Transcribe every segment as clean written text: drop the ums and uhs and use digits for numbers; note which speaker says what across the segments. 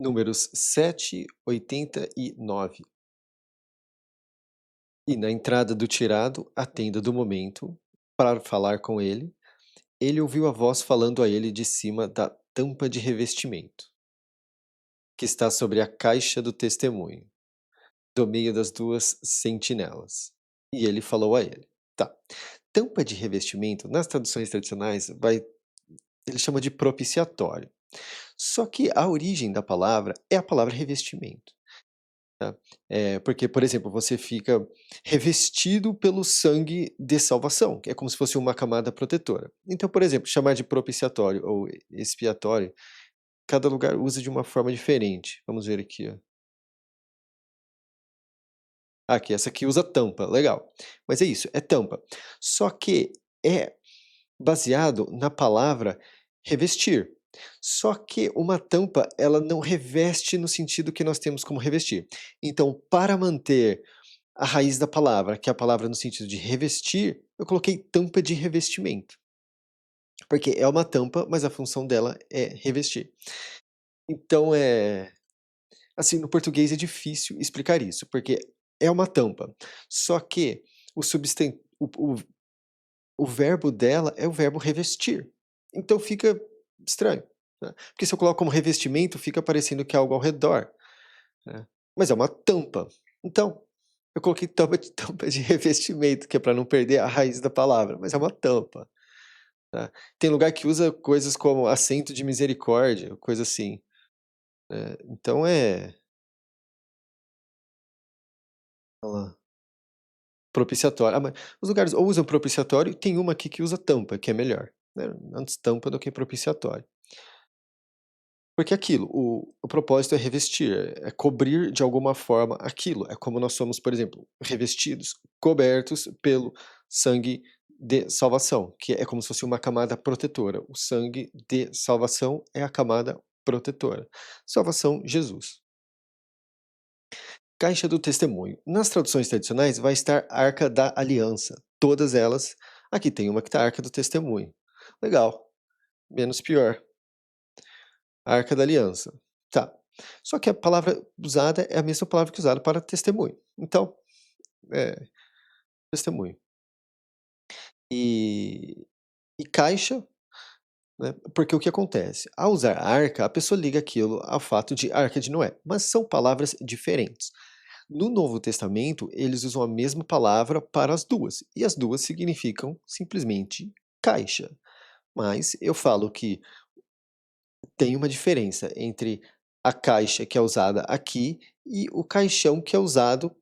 Speaker 1: Números 789. E na entrada do tirado, à tenda do momento, para falar com ele, ele ouviu a voz falando a ele de cima da tampa de revestimento, que está sobre a caixa do testemunho, do meio das duas sentinelas. E ele falou a ele. Tá. Tampa de revestimento, nas traduções tradicionais, ele chama de propiciatório. Só que a origem da palavra é a palavra revestimento. Tá? Porque, por exemplo, você fica revestido pelo sangue de salvação, que é como se fosse uma camada protetora. Então, por exemplo, chamar de propiciatório ou expiatório, cada lugar usa de uma forma diferente. Vamos ver aqui, ó. Aqui, essa aqui usa tampa, legal. Mas é isso, é tampa. Só que é baseado na palavra revestir. Só que uma tampa, ela não reveste no sentido que nós temos como revestir. Então, para manter a raiz da palavra, que é a palavra no sentido de revestir, eu coloquei tampa de revestimento. Porque é uma tampa, mas a função dela é revestir. Então, assim, no português é difícil explicar isso, porque é uma tampa. Só que o substan o verbo dela é o verbo revestir. Então fica estranho, né, porque se eu coloco como revestimento, fica parecendo que é algo ao redor, né, mas é uma tampa. Então, eu coloquei tampa de revestimento, que é para não perder a raiz da palavra, mas é uma tampa, tá. Tem lugar que usa coisas como acento de misericórdia, coisa assim, então olha lá, propiciatório. Ah, mas os lugares ou usam propiciatório, tem uma aqui que usa tampa, que é melhor, né, antes tampa do que propiciatório. Porque aquilo, o propósito é revestir, é cobrir de alguma forma aquilo. É como nós somos, por exemplo, revestidos, cobertos pelo sangue de salvação, que é como se fosse uma camada protetora. O sangue de salvação é a camada protetora. Salvação, Jesus. Caixa do testemunho. Nas traduções tradicionais vai estar Arca da Aliança. Todas elas. Aqui tem uma que está Arca do Testemunho. Legal. Menos pior. Arca da Aliança. Tá. Só que a palavra usada é a mesma palavra que usada para testemunho. Então, é, testemunho. E, e caixa, né? Porque o que acontece? Ao usar arca, a pessoa liga aquilo ao fato de Arca de Noé, mas são palavras diferentes. No Novo Testamento, eles usam a mesma palavra para as duas, e as duas significam simplesmente caixa. Mas eu falo que tem uma diferença entre a caixa que é usada aqui e o caixão que é usado,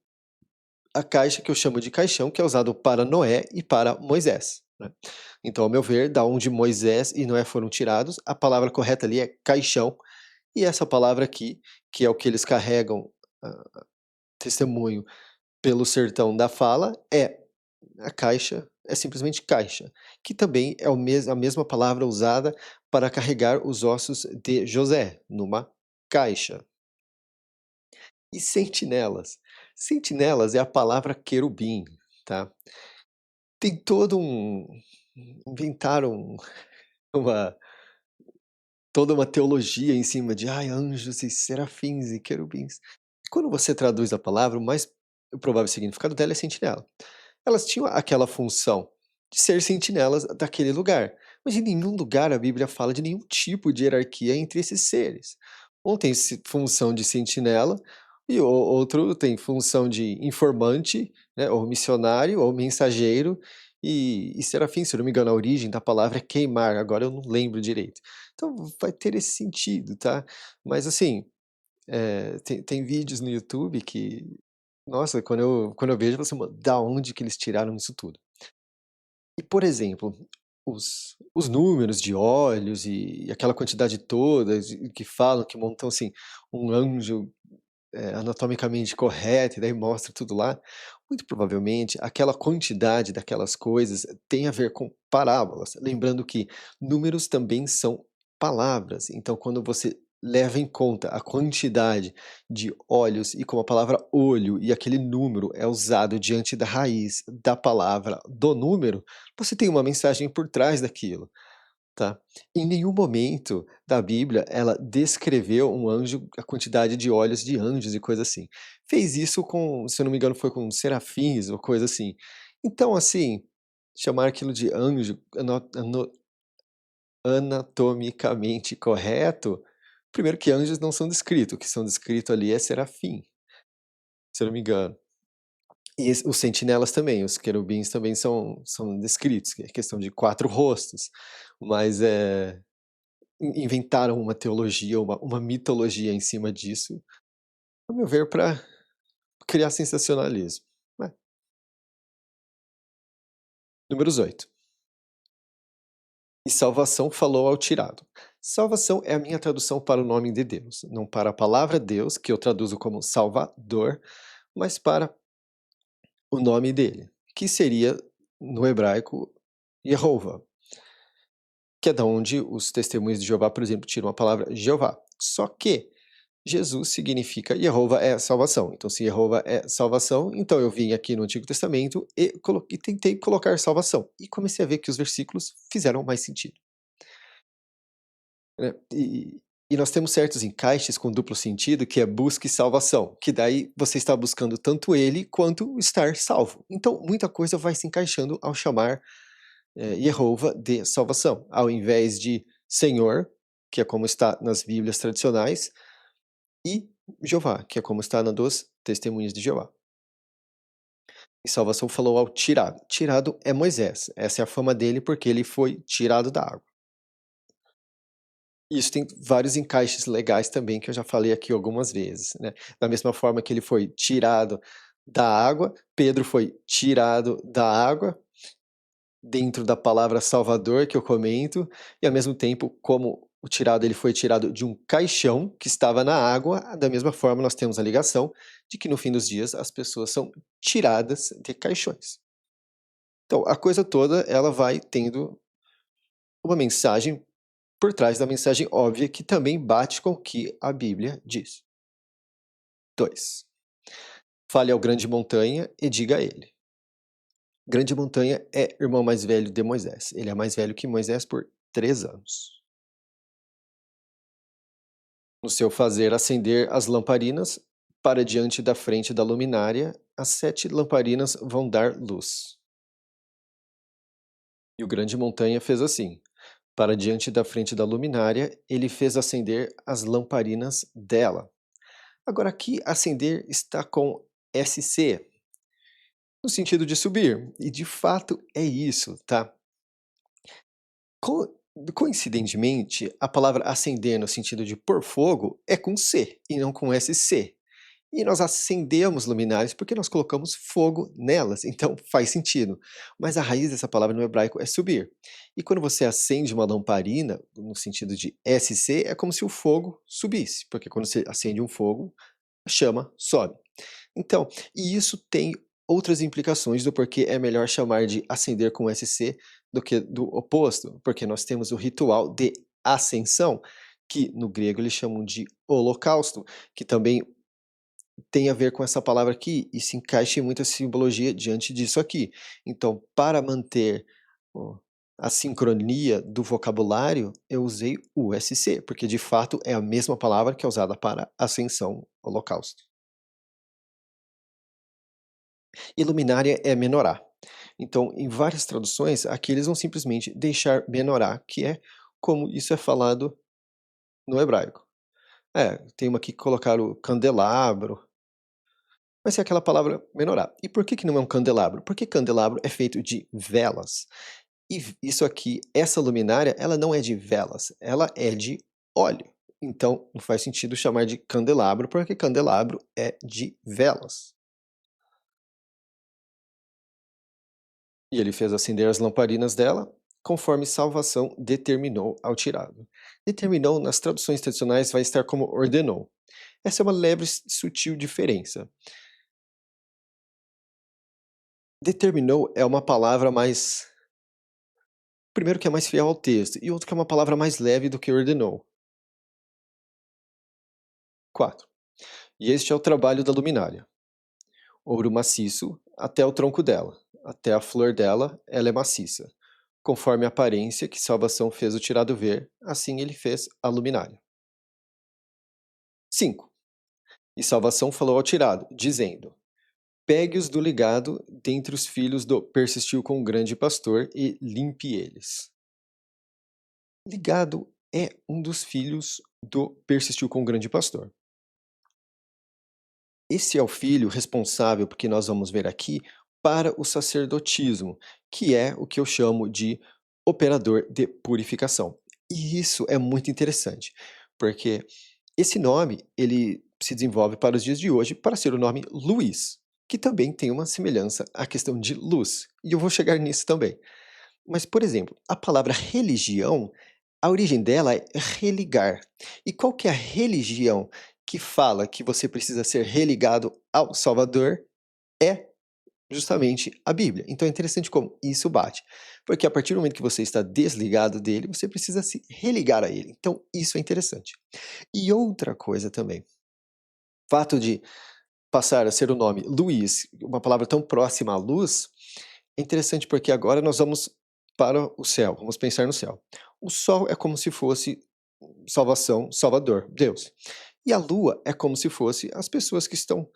Speaker 1: a caixa que eu chamo de caixão, que é usado para Noé e para Moisés, né. Então, ao meu ver, da onde Moisés e Noé foram tirados, a palavra correta ali é caixão, e essa palavra aqui, que é o que eles carregam, testemunho pelo sertão da fala, é a caixa, é simplesmente caixa, que também é a mesma palavra usada para carregar os ossos de José, numa caixa. E sentinelas? Sentinelas é a palavra querubim, tá. Tem todo um inventaram uma toda uma teologia em cima de, ai, anjos e serafins e querubins. Quando você traduz a palavra, o mais provável significado dela é sentinela. Elas tinham aquela função de ser sentinelas daquele lugar, mas em nenhum lugar a Bíblia fala de nenhum tipo de hierarquia entre esses seres. Um tem função de sentinela e o outro tem função de informante, né, ou missionário, ou mensageiro, e serafim, se eu não me engano, a origem da palavra é queimar, agora eu não lembro direito. Então vai ter esse sentido, tá? Mas assim, tem vídeos no YouTube que, nossa, quando eu vejo, eu falo assim: "Da onde que eles tiraram isso tudo?". E, por exemplo, os números de olhos e aquela quantidade toda que falam que montam, assim, um anjo, anatomicamente correto, e daí mostra tudo lá, muito provavelmente aquela quantidade daquelas coisas tem a ver com parábolas, lembrando que números também são palavras, então quando você leva em conta a quantidade de olhos e como a palavra olho e aquele número é usado diante da raiz da palavra do número, você tem uma mensagem por trás daquilo. tá? Em nenhum momento da Bíblia ela descreveu um anjo, a quantidade de olhos de anjos e coisa assim. Fez isso com, se eu não me engano, foi com serafins ou coisa assim. Então, assim, chamar aquilo de anjo anatomicamente correto, primeiro que anjos não são descritos, o que são descritos ali é serafim, se eu não me engano. E os sentinelas também, os querubins também são descritos, que é questão de 4 rostos, mas, inventaram uma teologia, uma mitologia em cima disso, a meu ver, para criar sensacionalismo. É. Números 8. E salvação falou ao tirado. Salvação é a minha tradução para o nome de Deus, não para a palavra Deus, que eu traduzo como Salvador, mas para o nome dele, que seria, no hebraico, Jeová, que é da onde os testemunhos de Jeová, por exemplo, tiram a palavra Jeová. Só que Jesus significa Jeová é salvação. Então, se Jeová é salvação, então eu vim aqui no Antigo Testamento e tentei colocar salvação. E comecei a ver que os versículos fizeram mais sentido, né? E nós temos certos encaixes com duplo sentido, que é busca e salvação, que daí você está buscando tanto ele quanto estar salvo. Então, muita coisa vai se encaixando ao chamar Jeová de salvação, ao invés de Senhor, que é como está nas Bíblias tradicionais, e Jeová, que é como está na dos Testemunhas de Jeová. E salvação falou ao tirado. Tirado é Moisés. Essa é a fama dele porque ele foi tirado da água. Isso tem vários encaixes legais também que eu já falei aqui algumas vezes, né? Da mesma forma que ele foi tirado da água, Pedro foi tirado da água, dentro da palavra Salvador que eu comento, e ao mesmo tempo, como o tirado ele foi tirado de um caixão que estava na água, da mesma forma nós temos a ligação de que no fim dos dias as pessoas são tiradas de caixões. Então, a coisa toda ela vai tendo uma mensagem por trás da mensagem óbvia que também bate com o que a Bíblia diz. 2. Fale ao grande montanha e diga a ele. Grande montanha é irmão mais velho de Moisés. Ele é mais velho que Moisés por 3 anos. No seu fazer acender as lamparinas, para diante da frente da luminária, as 7 lamparinas vão dar luz. E o grande montanha fez assim. Para diante da frente da luminária, ele fez acender as lamparinas dela. Agora, aqui acender está com SC, no sentido de subir. E de fato é isso, tá? Co Coincidentemente, a palavra acender no sentido de pôr fogo é com C e não com SC. E nós acendemos luminárias porque nós colocamos fogo nelas, então faz sentido. Mas a raiz dessa palavra no hebraico é subir. E quando você acende uma lamparina, no sentido de SC, é como se o fogo subisse, porque quando você acende um fogo, a chama sobe. Então, e isso tem outras implicações do porquê é melhor chamar de acender com SC do que do oposto, porque nós temos o ritual de ascensão, que no grego eles chamam de holocausto, que também tem a ver com essa palavra aqui e se encaixa em muita simbologia diante disso aqui. Então, para manter o a sincronia do vocabulário, eu usei o SC, porque de fato é a mesma palavra que é usada para ascensão, holocausto. E luminária é menorá. Então, em várias traduções, aqui eles vão simplesmente deixar menorá, que é como isso é falado no hebraico. Tem uma aqui que colocaram candelabro, vai ser aquela palavra menorá. E por que que não é um candelabro? Porque candelabro é feito de velas. E isso aqui, essa luminária, ela não é de velas, ela é de óleo. Então, não faz sentido chamar de candelabro, porque candelabro é de velas. E ele fez acender as lamparinas dela, conforme salvação determinou ao tirado. Determinou, nas traduções tradicionais, vai estar como ordenou. Essa é uma leve sutil diferença. Determinou é uma palavra mais. Primeiro, que é mais fiel ao texto, e outro, que é uma palavra mais leve do que ordenou. 4. E este é o trabalho da luminária: ouro maciço até o tronco dela, até a flor dela, ela é maciça. conforme a aparência que salvação fez o tirado ver, assim ele fez a luminária. 5. E salvação falou ao tirado, dizendo: pegue-os do ligado dentre os filhos do persistiu com o grande pastor e limpe eles. Ligado é um dos filhos do persistiu com o grande pastor. Esse é o filho responsável, porque nós vamos ver aqui, para o sacerdotismo, que é o que eu chamo de operador de purificação. E isso é muito interessante, porque esse nome ele se desenvolve para os dias de hoje para ser o nome Luiz, que também tem uma semelhança à questão de luz, e eu vou chegar nisso também. Mas, por exemplo, a palavra religião, a origem dela é religar. E qual que é a religião que fala que você precisa ser religado ao Salvador? É justamente a Bíblia. Então é interessante como isso bate. Porque a partir do momento que você está desligado dele, você precisa se religar a ele. Então isso é interessante. E outra coisa também, o fato de passar a ser o nome Luiz, uma palavra tão próxima à luz, é interessante porque agora nós vamos para o céu, vamos pensar no céu. O sol é como se fosse salvação, Salvador, Deus. E a lua é como se fosse as pessoas que estão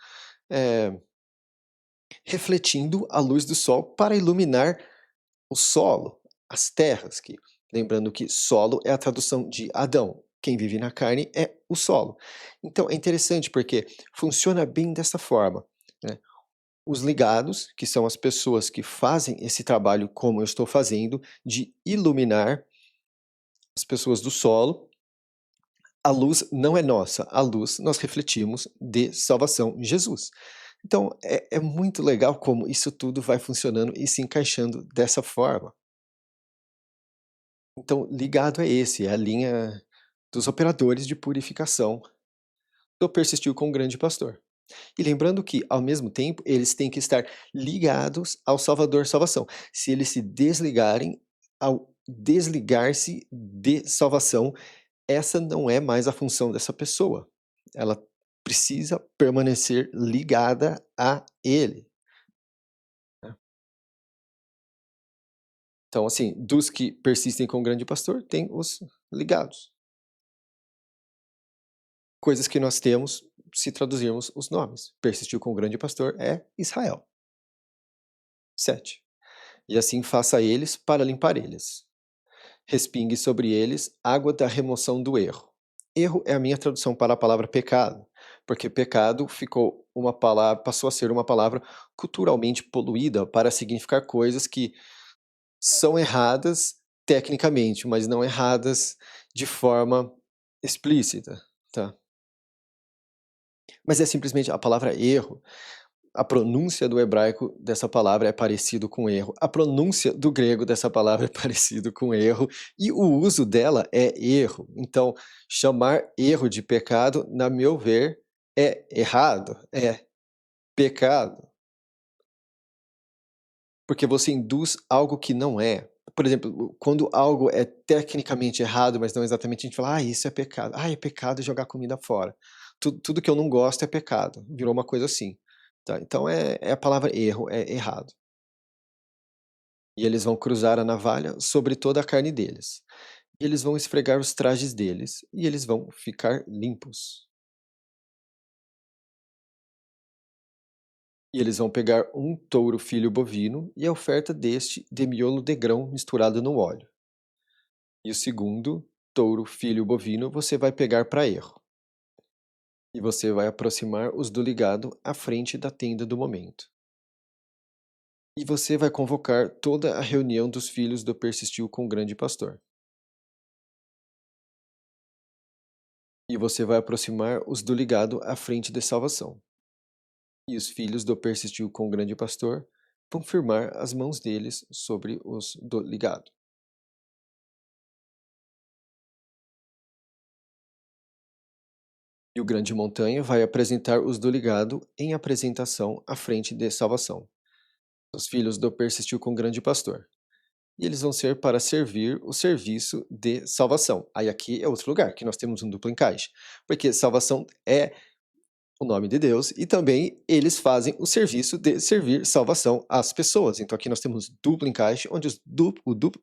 Speaker 1: refletindo a luz do sol para iluminar o solo, as terras, que lembrando que solo é a tradução de Adão. Quem vive na carne é o solo. Então é interessante porque funciona bem dessa forma, né? Os ligados, que são as pessoas que fazem esse trabalho como eu estou fazendo, de iluminar as pessoas do solo. A luz não é nossa, a luz nós refletimos de salvação em Jesus. Então é muito legal como isso tudo vai funcionando e se encaixando dessa forma. Então ligado é esse, é a linha dos operadores de purificação do persistiu com o grande pastor. E lembrando que, ao mesmo tempo, eles têm que estar ligados ao Salvador Salvação. Se eles se desligarem, ao desligar-se de salvação, essa não é mais a função dessa pessoa. Ela precisa permanecer ligada a ele, né. Então, assim, dos que persistem com o grande pastor, tem os ligados. Coisas que nós temos se traduzirmos os nomes. Persistiu com o grande pastor é Israel. 7. E assim faça eles para limpar eles. Respingue sobre eles água da remoção do erro. Erro é a minha tradução para a palavra pecado, porque pecado ficou uma palavra, passou a ser uma palavra culturalmente poluída para significar coisas que são erradas tecnicamente, mas não erradas de forma explícita, tá? Mas é simplesmente a palavra erro. A pronúncia do hebraico dessa palavra é parecido com erro. A pronúncia do grego dessa palavra é parecido com erro. E o uso dela é erro. Então, chamar erro de pecado, na meu ver, é errado, é pecado. Porque você induz algo que não é. Por exemplo, quando algo é tecnicamente errado, mas não exatamente, a gente fala, isso é pecado. É pecado jogar comida fora. Tudo que eu não gosto é pecado. Virou uma coisa assim. Tá? Então é a palavra erro, é errado. E eles vão cruzar a navalha sobre toda a carne deles. E eles vão esfregar os trajes deles, e eles vão ficar limpos. E eles vão pegar um touro filho bovino, e a oferta deste de miolo de grão misturado no óleo. E o segundo touro filho bovino você vai pegar para erro. E você vai aproximar os do ligado à frente da tenda do momento. E você vai convocar toda a reunião dos filhos do persistiu com o grande pastor. E você vai aproximar os do ligado à frente de salvação. E os filhos do persistiu com o grande pastor vão firmar as mãos deles sobre os do ligado. E o grande montanha vai apresentar os do ligado em apresentação à frente de salvação. Os filhos do persistiu com o grande pastor. E eles vão ser para servir o serviço de salvação. Aí aqui é outro lugar, que nós temos um duplo encaixe. Porque salvação é o nome de Deus e também eles fazem o serviço de servir salvação às pessoas. Então aqui nós temos duplo encaixe, onde o duplo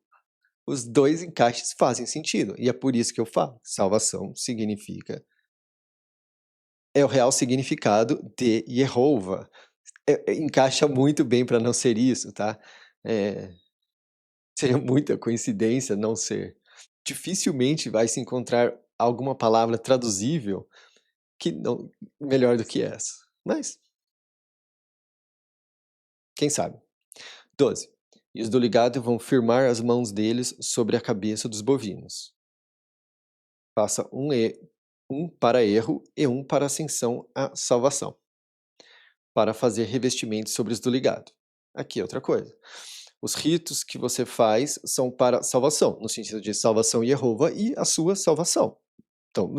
Speaker 1: Os 2 encaixes fazem sentido, e é por isso que eu falo, salvação significa é o real significado de Jeová. Encaixa muito bem para não ser isso, tá. Eh, Seria muita coincidência não ser. Dificilmente vai se encontrar alguma palavra traduzível que não melhor do que essa, mas quem sabe. 12. E os do ligado vão firmar as mãos deles sobre a cabeça dos bovinos. Faça um para erro e um para ascensão à salvação, para fazer revestimento sobre os do ligado. Aqui é outra coisa. Os ritos que você faz são para salvação, no sentido de salvação Jeová e a sua salvação. Então,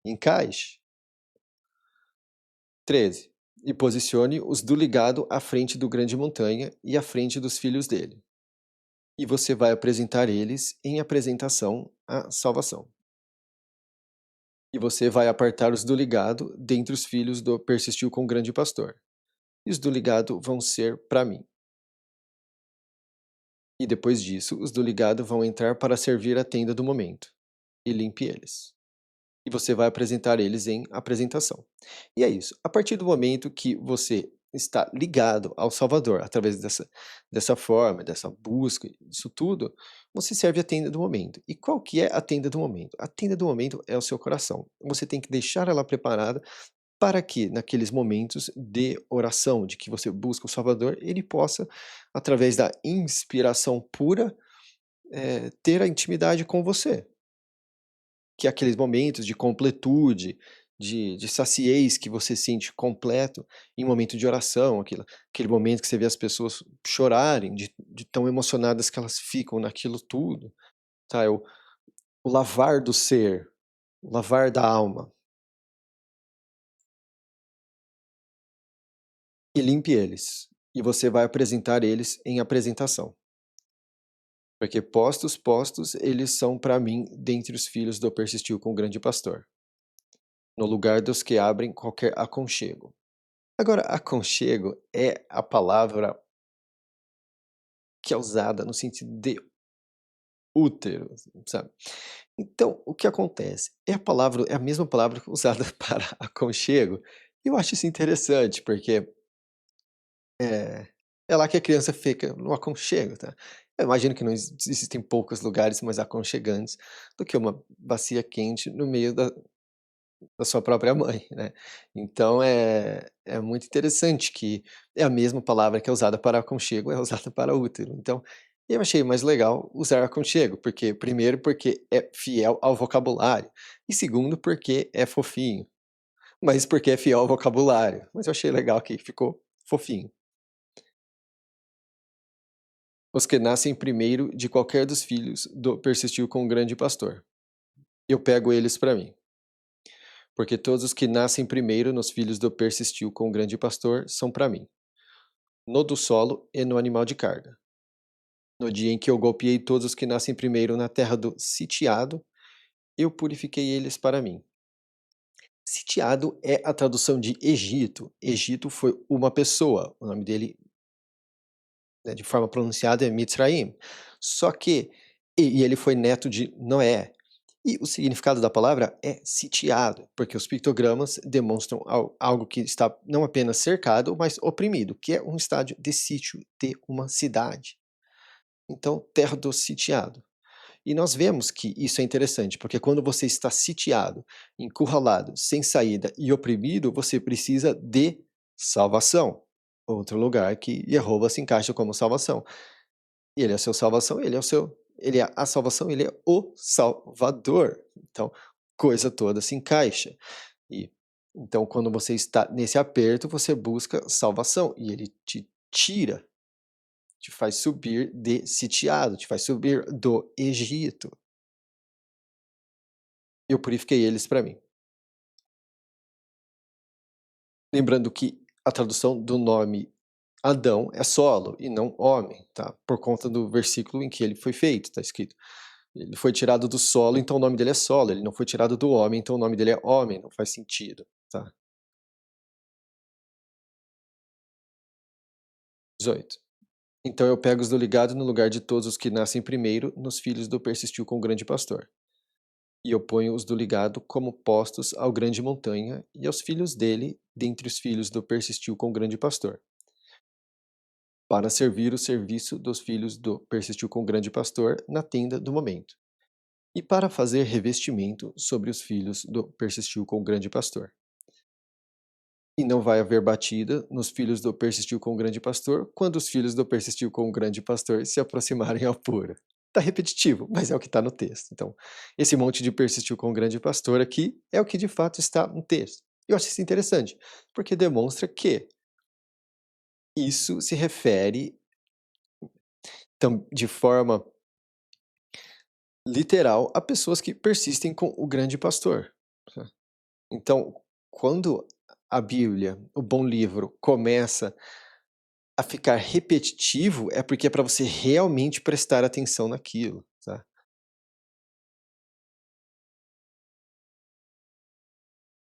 Speaker 1: encaixe. 13. E posicione os do ligado à frente do grande montanha e à frente dos filhos dele. E você vai apresentar eles em apresentação à salvação. E você vai apartar os do ligado dentre os filhos do persistiu com o grande pastor. E os do ligado vão ser para mim. E depois disso, os do ligado vão entrar para servir a tenda do momento. E limpe eles. E você vai apresentar eles em apresentação. E é isso. A partir do momento que você está ligado ao Salvador, através dessa forma, dessa busca, isso tudo, você serve a tenda do momento. E qual que é a tenda do momento? A tenda do momento é o seu coração. Você tem que deixar ela preparada para que, naqueles momentos de oração, de que você busca o Salvador, ele possa, através da inspiração pura, ter a intimidade com você. Que é aqueles momentos de completude, de saciez que você sente completo em momento de oração, aquele momento que você vê as pessoas chorarem de tão emocionadas que elas ficam naquilo tudo, tá, é o lavar do ser, o lavar da alma. E limpe eles, e você vai apresentar eles em apresentação. Porque postos, eles são para mim dentre os filhos do persistiu com o grande pastor, no lugar dos que abrem qualquer aconchego. Agora, aconchego é a palavra que é usada no sentido de útero, sabe. Então, o que acontece? É a mesma palavra usada para aconchego, e eu acho isso interessante, porque, eh, é lá que a criança fica, no aconchego, tá. Eu imagino que não existem poucos lugares mais aconchegantes do que uma bacia quente no meio da sua própria mãe, né. Então é muito interessante que é a mesma palavra que é usada para aconchego, é usada para útero. Então, eu achei mais legal usar aconchego, porque primeiro porque é fiel ao vocabulário, e segundo porque é fofinho, mas porque é fiel ao vocabulário, mas eu achei legal que ficou fofinho. Os que nascem primeiro de qualquer dos filhos do persistiu com o grande pastor. Eu pego eles para mim. Porque todos os que nascem primeiro nos filhos do persistiu com o grande pastor são para mim, no do solo e no animal de carga. No dia em que eu golpeei todos os que nascem primeiro na terra do sitiado, eu purifiquei eles para mim. Sitiado é a tradução de Egito. Egito foi uma pessoa, o nome dele, né, de forma pronunciada é Mitzraim. Só que, e ele foi neto de Noé. E o significado da palavra é sitiado, porque os pictogramas demonstram algo que está não apenas cercado, mas oprimido, que é um estádio de sítio de uma cidade. Então, terra do sitiado. E nós vemos que isso é interessante, porque quando você está sitiado, encurralado, sem saída e oprimido, você precisa de salvação. Outro lugar que Jeová se encaixa como salvação. E ele é a sua salvação, ele é a salvação, ele é o Salvador. Então, coisa toda se encaixa. E então, quando você está nesse aperto, você busca salvação e ele te tira, te faz subir de sitiado, te faz subir do Egito. Eu purifiquei eles para mim. Lembrando que a tradução do nome Adão é solo e não homem, tá? Por conta do versículo em que ele foi feito, tá escrito. Ele foi tirado do solo, então o nome dele é solo. Ele não foi tirado do homem, então o nome dele é homem. Não faz sentido, tá? 18. Então eu pego os do ligado no lugar de todos os que nascem primeiro, nos filhos do persistiu com o grande pastor. E eu ponho os do ligado como postos ao grande montanha, e aos filhos dele, dentre os filhos do persistiu com o grande pastor, para servir o serviço dos filhos do persistiu com o grande pastor na tenda do momento, e para fazer revestimento sobre os filhos do persistiu com o grande pastor. E não vai haver batida nos filhos do persistiu com o grande pastor, quando os filhos do persistiu com o grande pastor se aproximarem ao puro. Tá repetitivo, mas é o que está no texto. Então, esse monte de persistiu com o grande pastor aqui é o que de fato está no texto. Eu acho isso interessante, porque demonstra que isso se refere de forma literal a pessoas que persistem com o grande pastor. Então, quando a Bíblia, o bom livro, começa a ficar repetitivo, é porque é para você realmente prestar atenção naquilo, tá.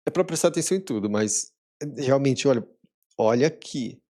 Speaker 1: É para prestar atenção em tudo, mas realmente olha aqui,